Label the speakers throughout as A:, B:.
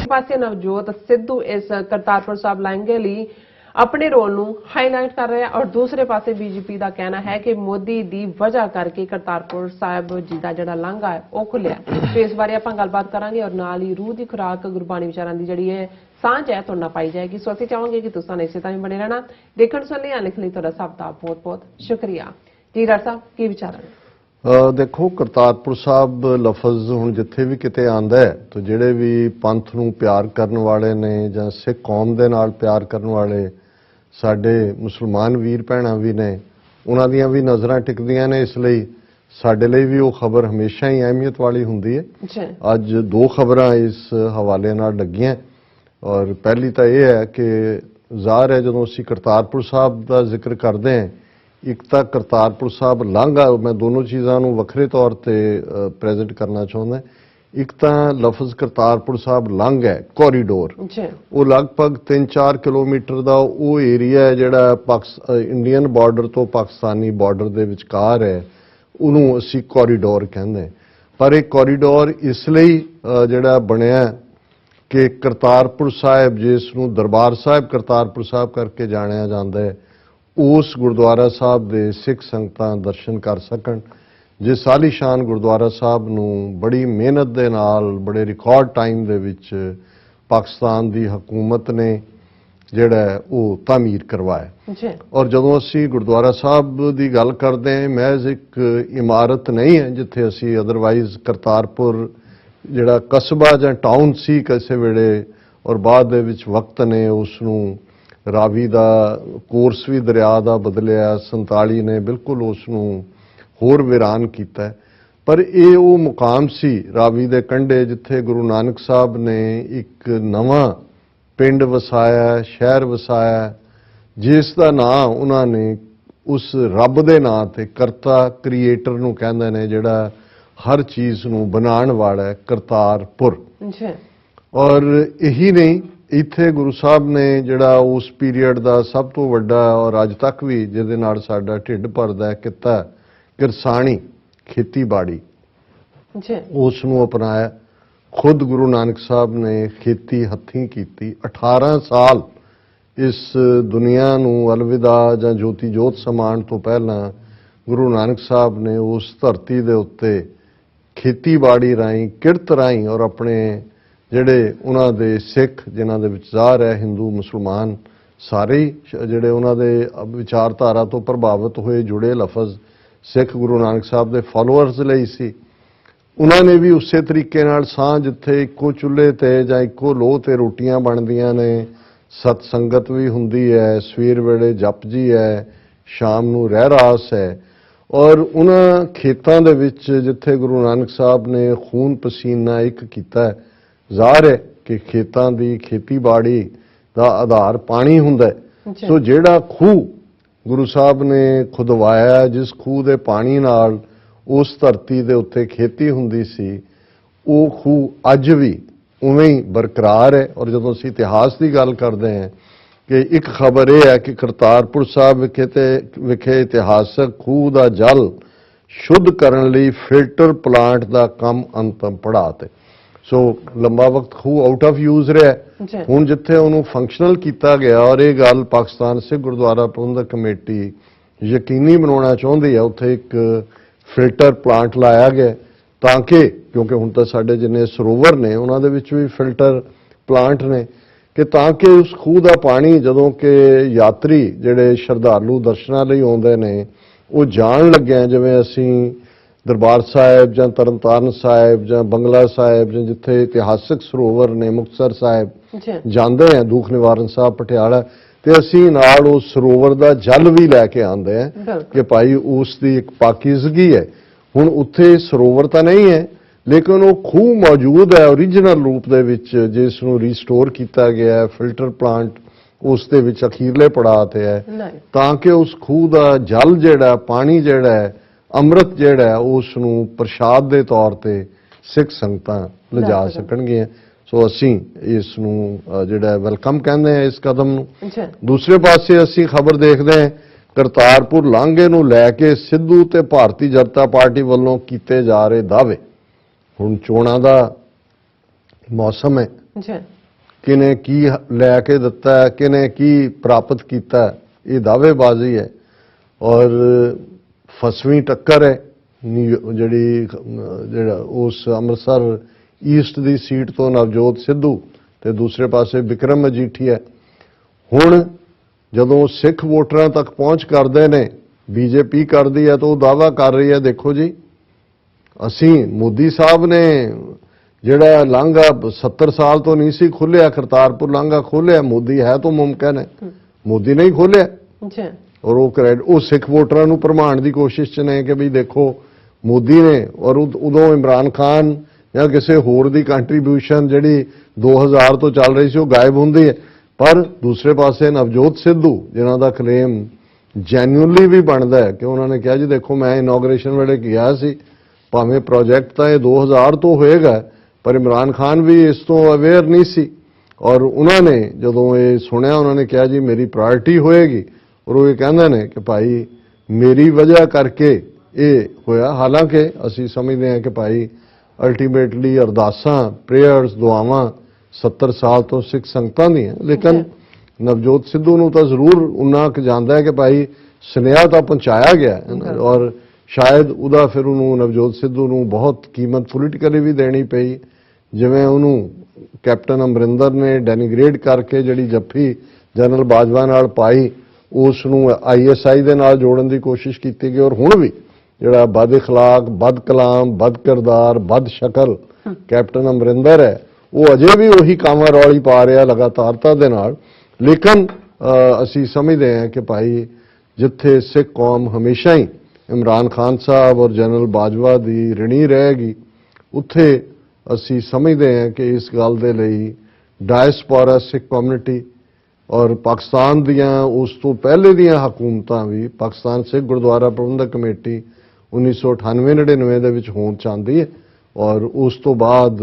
A: पासे नवजोत सिद्धू इस करतारपुर साहब लांघे लई अपने रोल ਨੂੰ ਹਾਈਲਾਈਟ ਕਰ ਰਿਹਾ ਔਰ ਦੂਸਰੇ ਪਾਸੇ ਬੀਜੇਪੀ ਦਾ ਕਹਿਣਾ ਹੈ ਕਿ ਮੋਦੀ ਦੀ ਵਜ੍ਹਾ ਕਰਕੇ ਕਰਤਾਰਪੁਰ ਸਾਹਿਬ ਜੀ ਦਾ ਜਿਹੜਾ ਲਾਂਘਾ ਹੈ ਉਹ ਖੁੱਲਿਆ। ਤੇ ਇਸ ਬਾਰੇ ਆਪਾਂ ਗੱਲਬਾਤ ਕਰਾਂਗੇ ਔਰ ਨਾਲ ਹੀ ਰੂਹ ਦੀ ਖੁਰਾਕ ਗੁਰਬਾਣੀ ਵਿਚਾਰਾਂ ਦੀ ਜਿਹੜੀ ਹੈ ਸਾਂਝ ਹੈ ਤੁਹਾਡੇ ਨਾਲ ਪਾਈ ਜਾਏਗੀ। ਸੋ ਅਸੀਂ ਚਾਹਾਂਗੇ ਕਿ ਤੁਸੀਂ ਇਸੇ ਤਰ੍ਹਾਂ ਹੀ ਬਣੇ ਰਹਿਣਾ। ਦੇਖਣ ਸੁਣਨ ਲਈ ਲਿਖਣ ਲਈ ਤੁਹਾਡਾ ਸਭ ਦਾ ਬਹੁਤ ਬਹੁਤ ਸ਼ੁਕਰੀਆ। ਜੀ ਡਾਕਟਰ ਸਾਹਿਬ ਕੀ ਵਿਚਾਰ ਹੈ?
B: देखो करतारपुर साहब लफज हुण जिथे भी किते आंदा है तो जिहड़े भी पंथ नूं प्यार करन वाले ने जां सिख कौम दे नाल प्यार करन वाले साडे मुसलमान वीर भैणां भी ने उन्हां दीयां भी नज़रां टिकदियां ने। इसलिए साडे लई भी वो खबर हमेशा ही अहमियत वाली हुंदी है। अज दो खबरां इस हवाले नाल लगियां और पहली तो यह है कि ज़ाहिर है जदों असीं करतारपुर साहब का जिक्र करते हैं एक तो करतारपुर साहब लांघा मैं दोनों चीज़ों को वखरे तौर पर प्रेजेंट करना चाहता। एक तो लफज करतारपुर साहब लांघ है कॉरीडोर वो लगभग 3-4 किलोमीटर का वो एरिया है जिहड़ा इंडियन बॉर्डर तो पाकिस्तानी बॉर्डर के विचकार है उन्होंने असी कॉरीडोर कहते। पर एक कॉरीडोर इसलिए जिहड़ा बनिया कि करतारपुर साहब जिसनूं दरबार साहब करतारपुर साहब करके जानिया जाता है उस गुरुद्वारा साहब दे सिख संगतां दर्शन कर सकन। जिस आलीशान गुरुद्वारा साहब नूं बड़ी मेहनत दे नाल बड़े रिकॉर्ड टाइम दे विच पाकिस्तान दी हुकूमत ने जिहड़ा वो तामीर करवाया। और जदों असीं गुरुद्वारा साहब दी गल करदे हैं महज एक इमारत नहीं है जिथे असीं अदरवाइज करतारपुर जिहड़ा कस्बा जां टाउन सी किसी वेले और बाद दे विच वक्त ने उसनूं रावी का कोर्स भी दरिया का बदलिया 47 ने बिल्कुल उसनूं होर वीरान किया। पर यह वो मुकाम सी रावी के कंढे जिथे गुरु नानक साहब ने एक नवा पिंड वसाया शहर वसाया जिसका नाम उन्होंने उस रब के नाम ते करता क्रिएटर नूं कहंदे ने जिहड़ा हर चीज़ नूं बनाण वाला है करतारपुर। और यही नहीं इत्थे गुरु साहब ने जिहड़ा उस पीरीयड का सब तो वड्डा और अज तक भी जिहदे नाल साडा ढिड भरदा है किता किरसानी खेतीबाड़ी उसनूं अपनाया। खुद गुरु नानक साहब ने खेती हत्थीं कीती। 18 साल इस दुनिया नूं अलविदा जां ज्योति जोत समान तो पहला गुरु नानक साहब ने उस धरती दे उत्ते खेतीबाड़ी राहीं किरत राहीं और अपने जिहड़े उन्हां दे सिख जिन्हां दे विच ज़ाहिर है हिंदू मुसलमान सारे ही जिहड़े उन्हां दे विचारधारा तो प्रभावित होए जुड़े लफज सिख गुरु नानक साहब दे फॉलोअर्स लई सी। उन्होंने भी उस तरीके नाल सां जिथे इक्को चुल्हे ते जां इक्को लोह ते रोटियां बनदियां ने सतसंगत भी हुंदी है सवेर वेले जप जी है शाम नूं रहरास है। और उन्हां खेतां दे विच जिथे गुरु नानक साहब ने खून पसीना एक कीता है ज़ाहिर है कि खेतां दी खेतीबाड़ी दा आधार पानी हुंदा है। सो जिहड़ा खूह गुरु साहब ने खुदवाया जिस खूह दे पानी नाल उस धरती दे उत्ते खेती हुंदी सी वो खूह अज भी उवें ही बरकरार है। और जदों असीं इतिहास की गल करते हैं कि एक खबर यह है कि करतारपुर साहब विखे इतिहासक खूह का जल शुद्ध करने लई फिल्टर प्लांट का काम अंतिम पड़ाते। सो लंबा वक्त खूह आउट ऑफ यूज रहा हुण जिथे उन्होंने फंक्शनल किया गया और ये गल पाकिस्तान सिख गुरुद्वारा प्रबंधक कमेटी यकीनी बनाना चाहती है उत्थे एक फिल्टर प्लांट लाया गया ताकि क्योंकि हुण तां साडे जिन्ने सरोवर ने उन्हां दे विच भी फिल्टर प्लांट ने कि ताकि उस खूह का पानी जदों कि यात्री जिहड़े श्रद्धालु दर्शनां लई आउंदे ने वो जाण लग्या जिवें असीं दरबार साहिब जां तरनताਰਨ साहिब जां बंगला साहिब जां जिथे इतिहासक सरोवर ने मुक्तसर साहिब जाते हैं दुख निवारण साहब पटियाला ते असीं नाल उस सरोवर का जल भी लैके आंदे हैं कि भाई उसकी एक पाकीज़गी है। हुण उत्थे सरोवर तो नहीं है लेकिन वो खूह मौजूद है ओरिजिनल रूप दे विच जिसनूं रिस्टोर किया गया है फिल्टर प्लांट उस दे विच अखीरले पड़ाव ते है ताकि उस खूह का जल जिहड़ा पानी जिहड़ा है अमृत जिहड़ा है उसनूं प्रसाद के तौर पर सिख संगतां लिजा सकणगीआं। सो असीं इसनूं जिहड़ा वेलकम कहंदे हैं इस कदम नूं। दूसरे पासे असीं खबर देखते हैं करतारपुर लांघे नूं लैके सिद्धू ते भारती जनता पार्टी वल्लों कीते जा रहे दावे। हुण चोणां दा मौसम है ਕਿਨੇ ਕੀ ਲੈ ਕੇ ਦਿੱਤਾ ਹੈ, ਕਿਨੇ ਕੀ ਪ੍ਰਾਪਤ ਕੀਤਾ ਹੈ, ਇਹ ਦਾਅਵੇਬਾਜ਼ੀ ਹੈ। ਔਰ ਫਸਵੀਂ ਟੱਕਰ ਹੈ ਜਿਹੜਾ ਉਸ ਅੰਮ੍ਰਿਤਸਰ ਈਸਟ ਦੀ ਸੀਟ ਤੋਂ ਨਵਜੋਤ ਸਿੱਧੂ ਤੇ ਦੂਸਰੇ ਪਾਸੇ ਵਿਕਰਮ ਮਜੀਠੀਆ। ਹੁਣ ਜਦੋਂ ਸਿੱਖ ਵੋਟਰਾਂ ਤੱਕ ਪਹੁੰਚ ਕਰਦੇ ਨੇ, ਬੀਜੇਪੀ ਕਰਦੀ ਹੈ ਤਾਂ ਉਹ ਦਾਅਵਾ ਕਰ ਰਹੀ ਹੈ, ਦੇਖੋ ਜੀ ਅਸੀਂ ਮੋਦੀ ਸਾਹਿਬ ਨੇ ਜਿਹੜਾ ਲਾਂਘਾ 70 ਸਾਲ ਤੋਂ ਨਹੀਂ ਸੀ ਖੁੱਲਿਆ, ਕਰਤਾਰਪੁਰ ਲਾਂਘਾ ਖੋਲਿਆ, ਮੋਦੀ ਹੈ ਤਾਂ ਮੁਮਕਿਨ ਹੈ, ਮੋਦੀ ਨੇ ਹੀ ਖੋਲਿਆ। ਔਰ ਉਹ ਸਿੱਖ ਵੋਟਰਾਂ ਨੂੰ ਭਰਮਾਉਣ ਦੀ ਕੋਸ਼ਿਸ਼ ਚ ਨੇ ਕਿ ਵੀ ਦੇਖੋ ਮੋਦੀ ਨੇ, ਔਰ ਉਦੋਂ ਇਮਰਾਨ ਖਾਨ ਜਾਂ ਕਿਸੇ ਹੋਰ ਦੀ ਕੰਟਰੀਬਿਊਸ਼ਨ ਜਿਹੜੀ 2000 ਤੋਂ ਚੱਲ ਰਹੀ ਸੀ ਉਹ ਗਾਇਬ ਹੁੰਦੀ ਹੈ। ਪਰ ਦੂਸਰੇ ਪਾਸੇ ਨਵਜੋਤ ਸਿੱਧੂ ਜਿਨ੍ਹਾਂ ਦਾ ਕਲੇਮ ਜੈਨੂਅਲੀ ਵੀ ਬਣਦਾ ਹੈ ਕਿ ਉਹਨਾਂ ਨੇ ਕਿਹਾ ਜੀ ਦੇਖੋ ਮੈਂ ਇਨੋਗ੍ਰੇਸ਼ਨ ਵੇਲੇ ਗਿਆ ਸੀ, ਭਾਵੇਂ ਪ੍ਰੋਜੈਕਟ ਤਾਂ ਇਹ 2000 ਤੋਂ ਹੋਏਗਾ ਪਰ ਇਮਰਾਨ ਖਾਨ ਵੀ ਇਸ ਤੋਂ ਅਵੇਅਰ ਨਹੀਂ ਸੀ। ਔਰ ਉਹਨਾਂ ਨੇ ਜਦੋਂ ਇਹ ਸੁਣਿਆ ਉਹਨਾਂ ਨੇ ਕਿਹਾ ਜੀ ਮੇਰੀ ਪ੍ਰਾਇੋਰਟੀ ਹੋਏਗੀ। ਔਰ ਉਹ ਇਹ ਕਹਿੰਦੇ ਨੇ ਕਿ ਭਾਈ ਮੇਰੀ ਵਜ੍ਹਾ ਕਰਕੇ ਇਹ ਹੋਇਆ। ਹਾਲਾਂਕਿ ਅਸੀਂ ਸਮਝਦੇ ਹਾਂ ਕਿ ਭਾਈ ਅਲਟੀਮੇਟਲੀ ਅਰਦਾਸਾਂ, ਪ੍ਰੇਅਰਸ, ਦੁਆਵਾਂ 70 ਸਾਲ ਤੋਂ ਸਿੱਖ ਸੰਗਤਾਂ ਦੀਆਂ, ਲੇਕਿਨ ਨਵਜੋਤ ਸਿੱਧੂ ਨੂੰ ਤਾਂ ਜ਼ਰੂਰ ਉਨਾ ਕੁ ਜਾਂਦਾ ਹੈ ਕਿ ਭਾਈ ਸੁਨੇਹਾ ਤਾਂ ਪਹੁੰਚਾਇਆ ਗਿਆ। ਔਰ ਸ਼ਾਇਦ ਉਹਦਾ ਫਿਰ ਉਹਨੂੰ ਨਵਜੋਤ ਸਿੱਧੂ ਨੂੰ ਬਹੁਤ ਕੀਮਤ ਪੋਲੀਟੀਕਲੀ ਵੀ ਦੇਣੀ ਪਈ, ਜਿਵੇਂ ਉਹਨੂੰ ਕੈਪਟਨ ਅਮਰਿੰਦਰ ਨੇ ਡੈਨੀਗ੍ਰੇਡ ਕਰਕੇ ਜਿਹੜੀ ਜੱਫੀ ਜਨਰਲ ਬਾਜਵਾ ਨਾਲ ਪਾਈ ਉਸ ਨੂੰ ISI ਦੇ ਨਾਲ ਜੋੜਨ ਦੀ ਕੋਸ਼ਿਸ਼ ਕੀਤੀ ਗਈ। ਔਰ ਹੁਣ ਵੀ ਜਿਹੜਾ ਬਦ ਅਖਲਾਕ, ਬਦ ਕਲਾਮ, ਬਦ ਕਿਰਦਾਰ, ਬਦ ਸ਼ਕਲ ਕੈਪਟਨ ਅਮਰਿੰਦਰ ਹੈ ਉਹ ਅਜੇ ਵੀ ਉਹੀ ਕਾਵਾਂ ਰੌਲੀ ਪਾ ਰਿਹਾ ਲਗਾਤਾਰਤਾ ਦੇ ਨਾਲ। ਲੇਕਿਨ ਅਸੀਂ ਸਮਝਦੇ ਹਾਂ ਕਿ ਭਾਈ ਜਿੱਥੇ ਸਿੱਖ ਕੌਮ ਹਮੇਸ਼ਾ ਹੀ ਇਮਰਾਨ ਖਾਨ ਸਾਹਿਬ ਔਰ ਜਨਰਲ ਬਾਜਵਾ ਦੀ ਰਿਣੀ ਰਹੇਗੀ, ਉੱਥੇ ਅਸੀਂ ਸਮਝਦੇ ਹਾਂ ਕਿ ਇਸ ਗੱਲ ਦੇ ਲਈ ਡਾਇਸਪੋਰਾ ਸਿੱਖ ਕਮਿਊਨਿਟੀ ਔਰ ਪਾਕਿਸਤਾਨ ਦੀਆਂ ਉਸ ਤੋਂ ਪਹਿਲੇ ਦੀਆਂ ਹਕੂਮਤਾਂ ਵੀ, ਪਾਕਿਸਤਾਨ ਸਿੱਖ ਗੁਰਦੁਆਰਾ ਪ੍ਰਬੰਧਕ ਕਮੇਟੀ 1998-99 ਦੇ ਵਿੱਚ ਹੋਂਦ ਚਾਹੁੰਦੀ ਹੈ। ਔਰ ਉਸ ਤੋਂ ਬਾਅਦ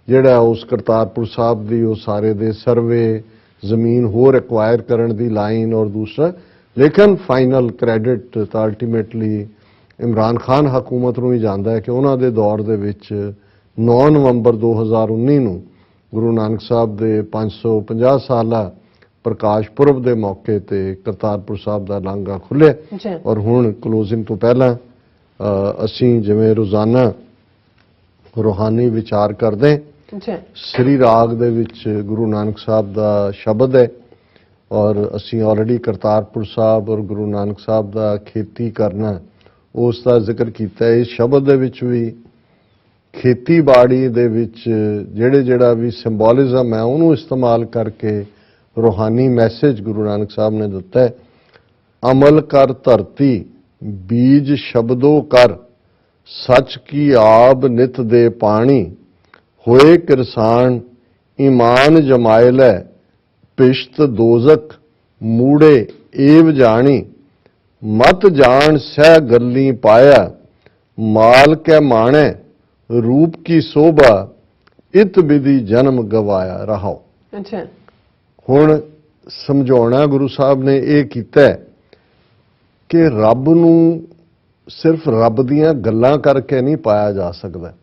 B: ਜਿਹੜਾ ਉਸ ਕਰਤਾਰਪੁਰ ਸਾਹਿਬ ਦੀ ਉਹ ਸਾਰੇ ਦੇ ਸਰਵੇ, ਜ਼ਮੀਨ ਹੋਰ ਐਕਵਾਇਰ ਕਰਨ ਦੀ ਲਾਈਨ ਔਰ ਦੂਸਰਾ, ਲੇਕਿਨ ਫਾਈਨਲ ਕ੍ਰੈਡਿਟ ਤਾਂ ਅਲਟੀਮੇਟਲੀ ਇਮਰਾਨ ਖਾਨ ਹਕੂਮਤ ਨੂੰ ਹੀ ਜਾਂਦਾ ਹੈ ਕਿ ਉਹਨਾਂ ਦੇ ਦੌਰ ਦੇ ਵਿੱਚ 9 ਨਵੰਬਰ 2019 ਨੂੰ ਗੁਰੂ ਨਾਨਕ ਸਾਹਿਬ ਦੇ 550 ਸਾਲਾ ਪ੍ਰਕਾਸ਼ ਪੁਰਬ ਦੇ ਮੌਕੇ ਤੇ ਕਰਤਾਰਪੁਰ ਸਾਹਿਬ ਦਾ ਲਾਂਘਾ ਖੁੱਲ੍ਹਿਆ। ਔਰ ਹੁਣ ਕਲੋਜ਼ਿੰਗ ਤੋਂ ਪਹਿਲਾਂ ਅਸੀਂ ਜਿਵੇਂ ਰੋਜ਼ਾਨਾ ਰੂਹਾਨੀ ਵਿਚਾਰ ਕਰਦੇ ਸ੍ਰੀ ਰਾਗ ਦੇ ਵਿੱਚ ਗੁਰੂ ਨਾਨਕ ਸਾਹਿਬ ਦਾ ਸ਼ਬਦ ਹੈ ਔਰ ਅਸੀਂ ਆਲਰੇਡੀ ਕਰਤਾਰਪੁਰ ਸਾਹਿਬ ਔਰ ਗੁਰੂ ਨਾਨਕ ਸਾਹਿਬ ਦਾ ਖੇਤੀ ਕਰਨਾ ਉਸ ਦਾ ਜ਼ਿਕਰ ਕੀਤਾ ਹੈ। ਇਸ ਸ਼ਬਦ ਦੇ ਵਿੱਚ ਵੀ ਖੇਤੀਬਾੜੀ ਦੇ ਵਿੱਚ ਜਿਹੜਾ ਵੀ ਸਿੰਬੋਲਿਜ਼ਮ ਹੈ ਉਹਨੂੰ ਇਸਤੇਮਾਲ ਕਰਕੇ ਰੂਹਾਨੀ ਮੈਸੇਜ ਗੁਰੂ ਨਾਨਕ ਸਾਹਿਬ ਨੇ ਦਿੱਤਾ ਹੈ। ਅਮਲ ਕਰ ਧਰਤੀ ਬੀਜ ਸ਼ਬਦੋ ਕਰ, ਸੱਚ ਕੀ ਆਬ ਨਿਤ ਦੇ ਪਾਣੀ, ਹੋਏ ਕਿਰਸਾਨ ਈਮਾਨ ਜਮਾਇ ਲੈ, ਪਿਸ਼ਤ ਦੋਜ਼ਕ ਮੂੜੇ ਏਵ ਜਾਣੀ, ਮਤ ਜਾਣ ਸਹਿ ਗੱਲੀ ਪਾਇਆ, ਮਾਲ ਕੈ ਮਾਣੈ ਰੂਪ ਕੀ ਸੋਭਾ, ਇਤ ਵਿਧੀ ਜਨਮ ਗਵਾਇਆ ਰਹਾਓ।
A: ਅੱਛਾ, ਹੁਣ
B: ਸਮਝਾਉਣਾ ਗੁਰੂ ਸਾਹਿਬ ਨੇ ਇਹ ਕੀਤਾ ਕਿ ਰੱਬ ਨੂੰ ਸਿਰਫ ਰੱਬ ਦੀਆਂ ਗੱਲਾਂ ਕਰਕੇ ਨਹੀਂ ਪਾਇਆ ਜਾ ਸਕਦਾ,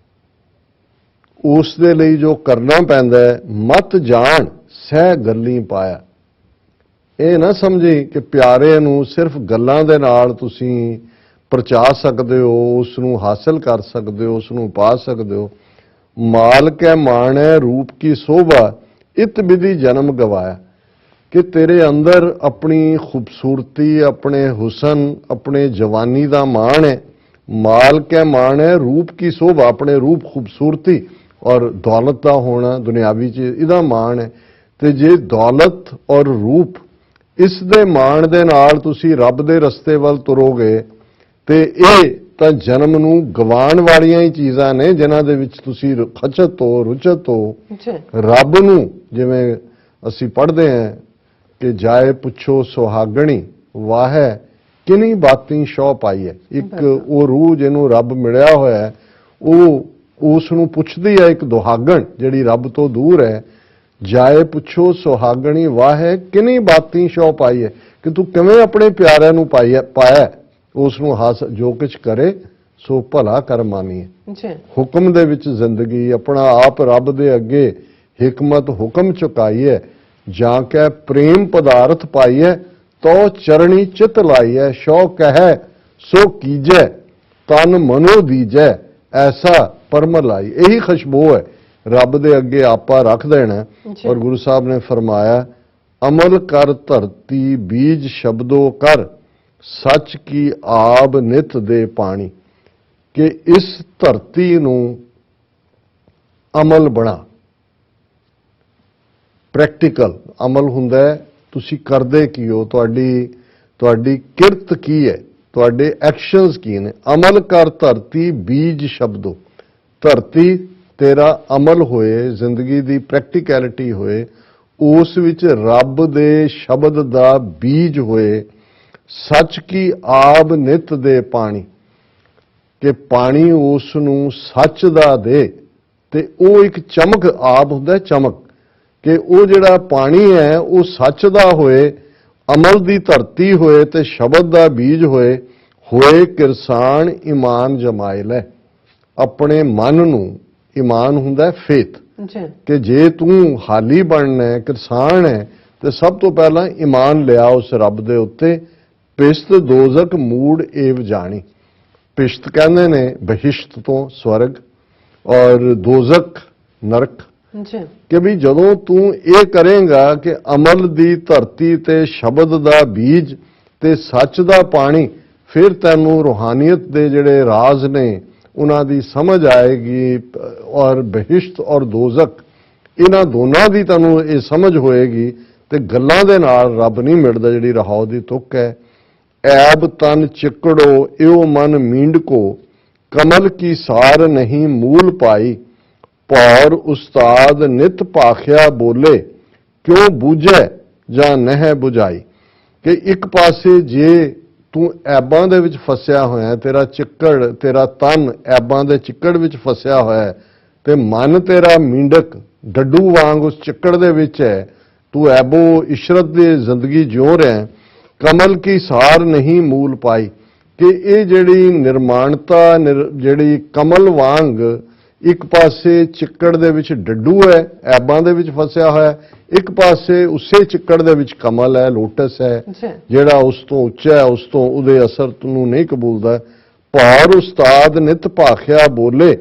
B: ਉਸ ਦੇ ਲਈ ਜੋ ਕਰਨਾ ਪੈਂਦਾ ਹੈ ਮਤ ਜਾਣ ਸਹਿ ਗੱਲੀ ਪਾਇਆ। ਇਹ ਨਾ ਸਮਝੀ ਕਿ ਪਿਆਰੇ ਨੂੰ ਸਿਰਫ ਗੱਲਾਂ ਦੇ ਨਾਲ ਤੁਸੀਂ ਪਰਚਾ ਸਕਦੇ ਹੋ, ਉਸ ਨੂੰ ਹਾਸਲ ਕਰ ਸਕਦੇ ਹੋ, ਉਸ ਨੂੰ ਪਾ ਸਕਦੇ ਹੋ। ਮਾਲ ਕੈ ਮਾਣੈ ਰੂਪ ਕੀ ਸੋਭਾ, ਇਤ ਵਿਧੀ ਜਨਮ ਗਵਾਇਆ, ਕਿ ਤੇਰੇ ਅੰਦਰ ਆਪਣੀ ਖੂਬਸੂਰਤੀ, ਆਪਣੇ ਹੁਸਨ, ਆਪਣੇ ਜਵਾਨੀ ਦਾ ਮਾਣ ਹੈ। ਮਾਲ ਕੈ ਮਾਣੈ ਰੂਪ ਕੀ ਸੋਭਾ, ਆਪਣੇ ਰੂਪ ਖੂਬਸੂਰਤੀ ਔਰ ਦੌਲਤ ਦਾ ਹੋਣਾ ਦੁਨਿਆਵੀ ਚ ਇਹਦਾ ਮਾਣ ਹੈ। ਤੇ ਜੇ ਦੌਲਤ ਔਰ ਰੂਪ ਇਸ ਦੇ ਮਾਣ ਦੇ ਨਾਲ ਤੁਸੀਂ ਰੱਬ ਦੇ ਰਸਤੇ ਵੱਲ ਤੁਰੋਗੇ ਤੇ ਇਹ ਤਾਂ ਜਨਮ ਨੂੰ ਗਵਾਉਣ ਵਾਲੀਆਂ ਹੀ ਚੀਜ਼ਾਂ ਨੇ ਜਿਨ੍ਹਾਂ ਦੇ ਵਿੱਚ ਤੁਸੀਂ ਖਚਤ ਹੋ, ਰੁਚਤ ਹੋ। ਰੱਬ ਨੂੰ ਜਿਵੇਂ ਅਸੀਂ ਪੜ੍ਹਦੇ ਹਾਂ ਕਿ ਜਾਏ ਪੁੱਛੋ ਸੁਹਾਗਣੀ ਵਾਹੈ ਕਿੰਨੀ ਬਾਤੀ ਸ਼ੌ ਪਾਈ ਹੈ। ਇੱਕ ਉਹ ਰੂਹ ਜਿਹਨੂੰ ਰੱਬ ਮਿਲਿਆ ਹੋਇਆ ਹੈ ਉਹ ਉਸ ਨੂੰ ਪੁੱਛਦੀ ਹੈ ਇੱਕ ਦੁਹਾਗਣ ਜਿਹੜੀ ਰੱਬ ਤੋਂ ਦੂਰ ਹੈ। ਜਾਏ ਪੁੱਛੋ ਸੁਹਾਗਣੀ ਵਾਹੈ ਕਿੰਨੀ ਬਾਤੀ ਸ਼ੌ ਪਾਈ ਹੈ, ਕਿ ਤੂੰ ਕਿਵੇਂ ਆਪਣੇ ਪਿਆਰਿਆਂ ਨੂੰ ਪਾਇਆ, ਉਸ ਨੂੰ ਜੋ ਕੁਝ ਕਰੇ ਸੋ ਭਲਾ ਕਰ ਮਾਨੀਏ। ਹੁਕਮ ਦੇ ਵਿੱਚ ਜ਼ਿੰਦਗੀ, ਆਪਣਾ ਆਪ ਰੱਬ ਦੇ ਅੱਗੇ हिकमत हुक्म चुकाई है, जाके प्रेम पदार्थ पाई है, तो चरणी चित लाई है, शौ कह सो कीजै, तन मनो दीजै, ऐसा परम लाई। यही खुशबू है रब दे अगे आपा रख देना। और गुरु साहब ने फरमाया, अमल कर धरती बीज शब्दों कर, सच की आब नित दे पानी। कि इस धरती नूं अमल बना, प्रैक्टिकल अमल हुंदा है, तुसी करदे की हो, तुहाडी किरत की है, तुहाडे एक्शनस की ने। अमल कर धरती बीज शब्दों, धरती तेरा अमल होए, जिंदगी दी प्रैक्टिकैलिटी होए, उस विच रब दे शब्द दा बीज होए, सच की आब नित दे पानी। कि पानी उस नूं सच दा दे, ते ਉਹ एक चमक आब हुंदा है, चमक कि ਉਹ ਜਿਹੜਾ पानी है ਉਹ सच दा होए, अमल दी धरती होए ते शब्द दा बीज होए, होए किरसान ईमान जमाए लै। अपने मन नूं ईमान हुंदा है फेथ, कि जे तू हाली बनना है, किरसान है, तो सब तो पहला ईमान लिया उस रब दे उत्ते। पिश्त दोजक मूड़ एव जानी। पिश्त कहंदे ने बहिश्त तो स्वर्ग, और दोजक नरक। कि भी जदों तू ये करेगा कि अमल दी धरती ते शब्द दा बीज ते सच दा पानी, फिर तैनू रूहानियत दे जिहड़े राज ने उन्हां दी समझ आएगी। और बहिश्त और दोजक इन्हां दोनां दी तैनू ये समझ होएगी, ते गल्लां दे नाल रब नहीं मिटदा। जिहड़ी रहाओ दी तुक है, ऐब तन चिकड़ो एओ मन मींड को, कमल की सार नहीं मूल पाई, पौर उस्ताद नित पाखिया बोले, क्यों बूझै जां नह बुझाई। कि एक पासे जे तू ऐबां दे विच फसिया होया, तेरा चिक्कड़, तेरा तन ऐबां दे चिक्कड़ विच फसिया होया, ते मन तेरा मींडक डड्डू वांग उस चिक्कड़ दे विच है, तू ऐबो इशरत दी जिंदगी जियो रहा, कमल की सार नहीं मूल पाई। कि ये जिहड़ी निर्माणता जिहड़ी कमल वांग एक पासे चिक्कड़ दे विच डड्डू है, ऐबां दे विच फसिया होया, एक पासे उसे चिक्कड़ दे विच कमल है, लोटस है, जिहड़ा उस तो उच्चा है, उस तो उहदे असर नूं नहीं कबूलदा। पौर उस्ताद नित भाखिया बोले,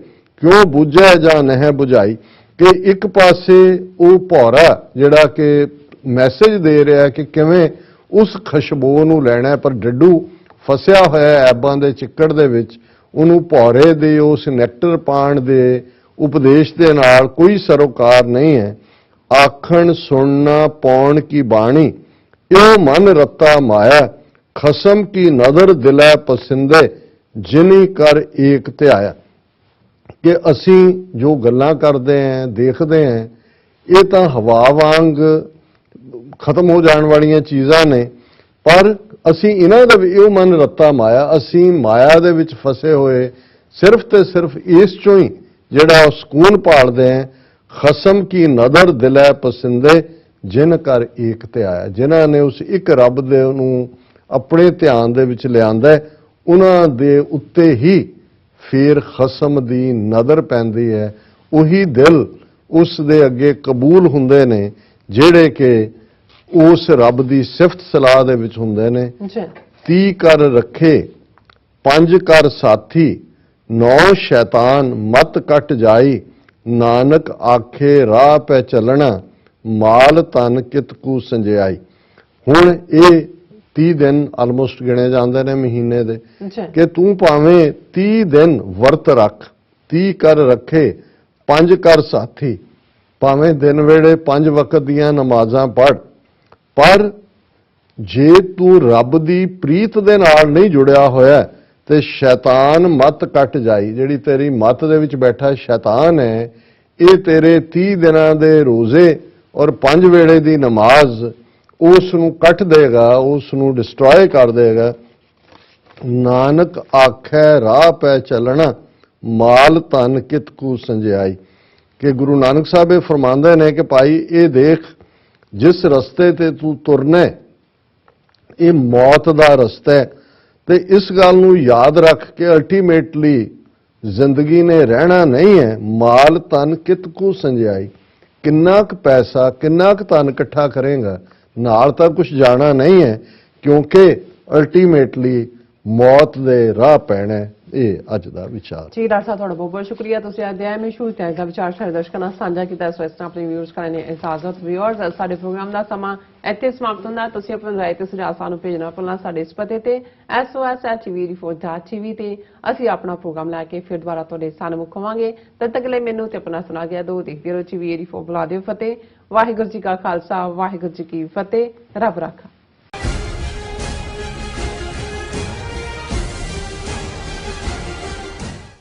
B: क्यों बुझै जां नह बुझाई। कि एक पासे वो भौरा जिहड़ा कि मैसेज दे रहा है कि किवें उस खुशबू नूं लैणा है, पर डड्डू फसिया होया ऐबां दे चिक्कड़ दे विच, उन्होंने भौरे दे उस नैक्टर पाण दे उपदेश दे नाल कोई सरोकार नहीं है। आखण सुनना पौण की बाणी, यो मन रत्ता माया, खसम की नदर दिलै पसिंदे, जिनी कर एक ध्याया। कि असी जो गल्लां करते हैं, देखते हैं, ये तो हवा वांग खत्म हो जाने वाली चीज़ां ने, पर असी इन्हां दा भी इहो मन रत्ता माया, असी माया दे विच फसे हुए सिर्फ ते सिर्फ इस चों ही जिहड़ा सुकून भालदे हैं। खसम की नदर दिलै पसिंदे, जिन कर एक ध्याया। जिन्हां ने उस एक रब दे नूं अपने ध्यान दे विच लिआंदा है, उन्हां दे उत्ते ही फिर खसम दी नदर पैंदी है। उही दिल उस दे अगे कबूल हुंदे ने जिहड़े कि उस रब की सिफत सलाह दे विच हुंदे ने। 30 कर रखे 5 कर साथी, 9 शैतान मत कट जाई, नानक आखे राह पै चलना, माल तन कित कू संजियाई। हुण ये 30 दिन आलमोस्ट गिने जाते हैं महीने दे, कि तू भावें 30 दिन वर्त रख, 30 कर रखे 5 कर साथी, भावें दिन वेले 5 वक्त दियां नमाजां पढ़, पर जे तू रब दी प्रीत दे नाल नहीं जुड़िया होया ते शैतान मत कट जाई। जिहड़ी तेरी मत दे विच बैठा शैतान है, ये तेरे 30 दिनां दे रोजे और 5 वेले दी नमाज उस नूं कट देगा, उस नूं डिस्ट्रॉय कर देगा। नानक आखै राह पै चलना, माल तन कित कू संजियाई। कि गुरु नानक साहब ये फरमांदे ने कि भाई ये देख, जिस रस्ते ते तू तुरना है ये मौत दा रस्ता है, ते इस गल नूं याद रख के अल्टीमेटली जिंदगी ने रहना नहीं है। माल तन कित कू संजियाई, ਕਿੰਨਾ ਕੁ ਪੈਸਾ ਕਿੰਨਾ ਕੁ ਧਨ ਇਕੱਠਾ ਕਰੇਗਾ, ਨਾਲ ਤਾਂ ਕੁਝ ਜਾਣਾ ਨਹੀਂ ਹੈ, ਕਿਉਂਕਿ ਅਲਟੀਮੇਟਲੀ ਮੌਤ ਦੇ ਰਾਹ ਪੈਣਾ ਹੈ। ਇਹ ਅੱਜ ਦਾ ਵਿਚਾਰ।
A: ਜੀ ਡਾਕਟਰ ਸਾਹਿਬ, ਤੁਹਾਡਾ ਬਹੁਤ ਬਹੁਤ ਸ਼ੁਕਰੀਆ। ਤੁਸੀਂ ਅੱਜ ਦੇ ਮਸ਼ਹੂਰ ਟੈਗ ਦਾ ਵਿਚਾਰ ਸਾਡੇ ਦਰਸ਼ਕਾਂ ਨਾਲ ਸਾਂਝਾ ਕੀਤਾ। ਇਸ ਵਿੱਚ ਆਪਣੇ ਵਿਊਅਰਸ ਕਰਨ ਨੇ ਇਜਾਜ਼ਤ। ਵਿਊਅਰਸ, ਸਾਡੇ ਪ੍ਰੋਗਰਾਮ ਦਾ ਸਮਾਂ ਇੱਥੇ ਸਮਾਪਤ ਹੁੰਦਾ। ਤੁਸੀਂ ਆਪਣੀ ਰਾਏ ਤੇ ਸੁਝਾਅ ਸਾਨੂੰ ਭੇਜਣਾ ਭੁੱਲਣਾ ਸਾਡੇ ਇਸ ਪਤੇ ਤੇ sos@tv ਤੇ ਅਸੀਂ ਆਪਣਾ ਪ੍ਰੋਗਰਾਮ ਲੈ ਕੇ ਫਿਰ ਦੁਬਾਰਾ ਤੁਹਾਡੇ ਸਾਹਮਣੇ ਆਵਾਂਗੇ। ਤਦ ਤੱਕ ਲਈ ਮੈਨੂੰ ਤੇ ਆਪਣਾ ਸੁਣਾ ਗਿਆ ਦੋ ਦੇਖਦੇ ਰਹੋ TV 84 ਬੁਲਾ ਦਿਓ ਫਤਿਹ। ਵਾਹਿਗੁਰੂ ਜੀ ਕਾ ਖਾਲਸਾ, ਵਾਹਿਗੁਰੂ ਜੀ ਕੀ ਫਤਿਹ। ਰੱਬ ਰਾਖਾ।